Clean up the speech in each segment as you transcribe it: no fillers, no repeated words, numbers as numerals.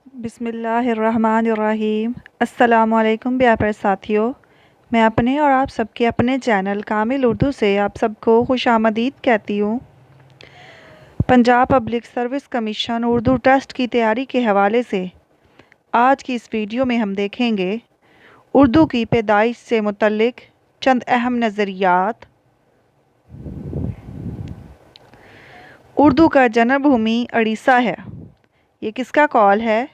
बिस्मिल्लाहिर्रहमानिर्रहीम। अस्सलाम वालेकुम प्यारे साथियों, मैं अपने और आप सबके अपने चैनल कामिल उर्दू से आप सबको खुशामदीद कहती हूँ। Punjab public service commission Urdu test की तैयारी के हवाले से आज की इस वीडियो में हम देखेंगे उर्दू की पैदाइश से मुतल्लिक चंद अहम नज़रियात। उर्दू का जन्मभूमि उड़ीसा है। ये किसका कॉल है?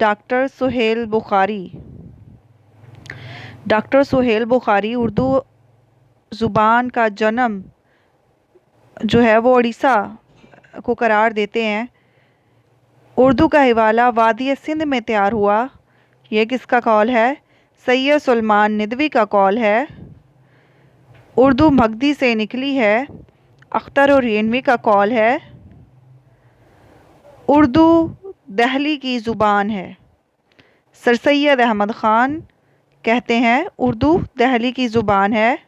डॉक्टर सुहेल बुखारी। डॉक्टर सुहेल बुखारी उर्दू ज़ुबान का जन्म जो है वो उड़ीसा को करार देते हैं। उर्दू का हवाला वादी सिंध में तैयार हुआ। ये किसका कॉल है? सैयद सुलेमान निदवी का कॉल है। उर्दू मगधी से निकली है। अख्तर और रेनवी का कॉल है। उर्दू दहली की ज़ुबान है। सर सैयद अहमद ख़ान कहते हैं उर्दू दहली की ज़ुबान है।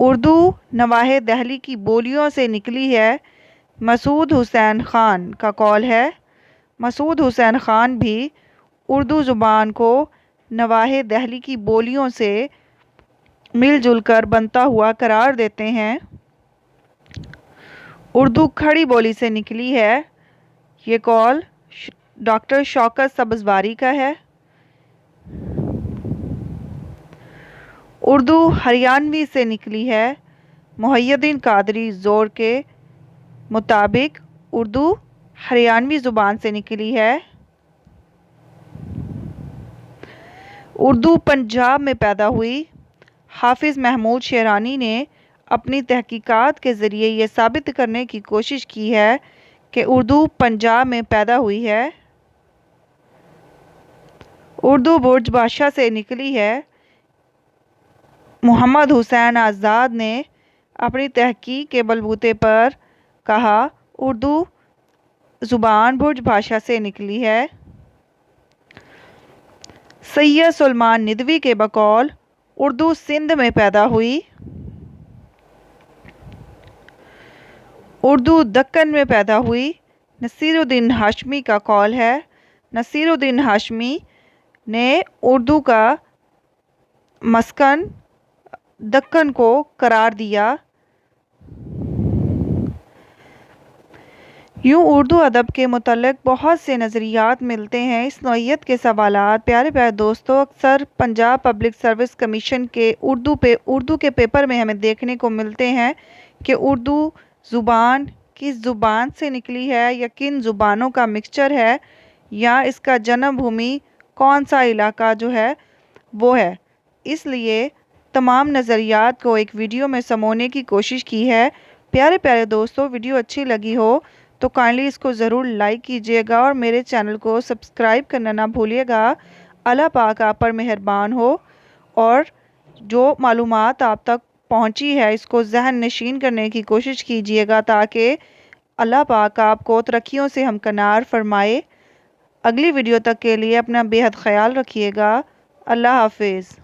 उर्दू नवाहे दहली की बोलियों से निकली है। मसूद हुसैन ख़ान का कॉल है। मसूद हुसैन ख़ान भी उर्दू ज़ुबान को नवाहे दहली की बोलियों से मिलजुल कर बनता हुआ करार देते हैं। उर्दू खड़ी बोली से निकली है। ये कॉल डॉक्टर शौकत सब्ज़वारी का है। उर्दू हरियाणवी से निकली है। मुहय्यद्दीन कादरी ज़ोर के मुताबिक उर्दू हरियाणवी ज़ुबान से निकली है। उर्दू पंजाब में पैदा हुई। हाफिज़ महमूद शेरानी ने अपनी तहकीकात के ज़रिए ये साबित करने की कोशिश की है कि उर्दू पंजाब में पैदा हुई है। उर्दू बुर्ज भाषा से निकली है। मोहम्मद हुसैन आज़ाद ने अपनी तहकीक के बलबूते पर कहा उर्दू ज़ुबान बुर्ज भाषा से निकली है। सैयद सुलेमान निदवी के बकौल उर्दू सिंध में पैदा हुई। उर्दू दक्कन में पैदा हुई। नसीरुद्दीन हाशमी का कॉल है। नसीरुद्दीन हाशमी ने उर्दू का मस्कन दक्कन को करार दिया। यूँ उर्दू अदब के मुतल्लिक़ बहुत से नज़रियात मिलते हैं। इस नौइयत के सवालात प्यारे प्यारे दोस्तों अक्सर पंजाब पब्लिक सर्विस कमीशन के उर्दू के पेपर में हमें देखने को मिलते हैं कि उर्दू ज़ुबान किस ज़ुबान से निकली है या किन ज़ुबानों का मिक्सचर है या इसका जन्म भूमि कौन सा इलाका जो है वो है। इसलिए तमाम नज़रियात को एक वीडियो में समोने की कोशिश की है। प्यारे प्यारे दोस्तों, वीडियो अच्छी लगी हो तो काइंडली इसको ज़रूर लाइक कीजिएगा और मेरे चैनल को सब्सक्राइब करना ना भूलिएगा। अल्लाह पाक आप पर मेहरबान हो और जो मालूमात आप तक पहुंची है इसको जहन नशीन करने की कोशिश कीजिएगा ताकि अल्लाह पाक आपको तरक्कियों से हमकनार फरमाए। अगली वीडियो तक के लिए अपना बेहद ख्याल रखिएगा। अल्लाह हाफिज़।